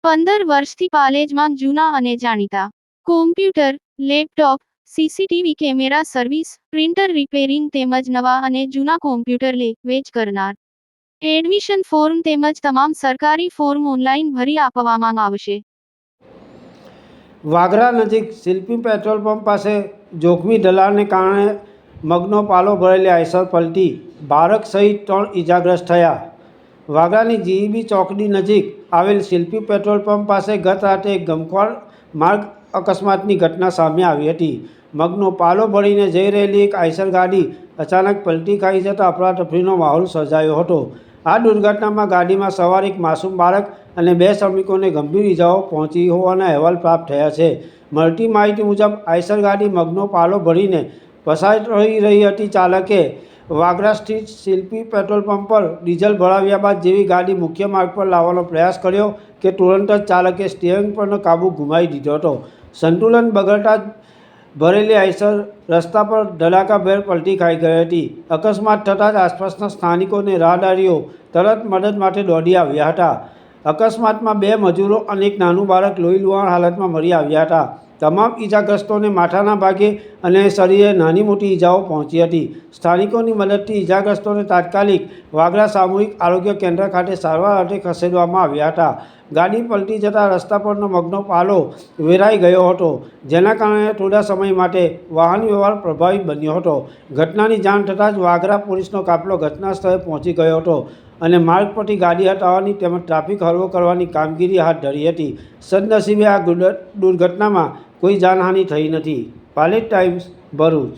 15 વર્ષથી પાલેજમાં જૂના અને જાણીતા computer, laptop, CCTV camera service, printer repairing તેમજ નવા અને જૂના કોમ્પ્યુટર લે વેચ કરનાર. એડમિશન ફોર્મ તેમજ તમામ સરકારી ફોર્મ ઓનલાઈન ભરી આપવામાં આવશે. વાગરા નજીક શિલ્પી પેટ્રોલ પંપ પાસે જોખમી ઢલાણને કારણે મગનો પાલો ભરેલી આઈસર પલટી, બાળક સહિત 3 ઇજાગ્રસ્ત થયા. વાગરાની જીઈબી ચોકડી નજીક આવેલ શિલ્પી પેટ્રોલ પંપ પાસે ગત રાતે એક ગમખ્વાર માર્ગ અકસ્માતની ઘટના સામે આવી હતી. મગનો પાલો ભરીને જઈ રહેલી એક આઈસર ગાડી અચાનક પલટી ખાઈ જતાં અફરાતફરીનો માહોલ સર્જાયો હતો. આ દુર્ઘટનામાં ગાડીમાં સવાર એક માસૂમ બાળક અને 2 શ્રમિકોને ગંભીર ઇજાઓ પહોંચી હોવાના અહેવાલ પ્રાપ્ત થયા છે. મળતી માહિતી મુજબ આઈસર ગાડી મગનો પાલો ભરીને પસાર થઈ રહી હતી. ચાલકે વાગરા સ્થિત શિલ્પી પેટ્રોલ પંપ પર ડીઝલ ભરાવ્યા બાદ જેવી ગાડી મુખ્ય માર્ગ પર લાવવાનો પ્રયાસ કર્યો કે તુરંત જ ચાલકે સ્ટીયરિંગ પરનો કાબુ ગુમાવી દીધો હતો. સંતુલન બગડતા જ ભરેલી આઈસર રસ્તા પર ધડાકાભેર પલટી ખાઈ ગઈ હતી. અકસ્માત થતાં જ આસપાસના સ્થાનિકો અને રાહદારીઓ તરત મદદ માટે દોડી આવ્યા હતા. અકસ્માતમાં 2 મજૂરો અને એક નાનું બાળક લોહીલુહાણ હાલતમાં મળી આવ્યા હતા. તમામ ઇજાગ્રસ્તોને માથાના ભાગે અને શરીરે નાની મોટી ઇજાઓ પહોંચી હતી. સ્થાનિકોની મદદથી ઇજાગ્રસ્તોને તાત્કાલિક વાગરા સામૂહિક આરોગ્ય કેન્દ્ર ખાતે સારવાર અર્થે ખસેડવામાં આવ્યા હતા. ગાડી પલટી જતાં રસ્તા પરનો મગનો પાલો વેરાઈ ગયો હતો, જેના કારણે થોડા સમય માટે વાહન વ્યવહાર પ્રભાવિત બન્યો હતો. ઘટનાની જાણ થતાં જ વાગરા પોલીસનો કાફલો ઘટના સ્થળે પહોંચી ગયો હતો અને માર્ગ પરથી ગાડી હટાવવાની તેમજ ટ્રાફિક હળવો કરવાની કામગીરી હાથ ધરી હતી. સદનસીબે આ દુર્ઘટનામાં કોઈ જાનહાનિ થઈ નથી. પાલેજ ટાઈમ્સ, ભરૂચ.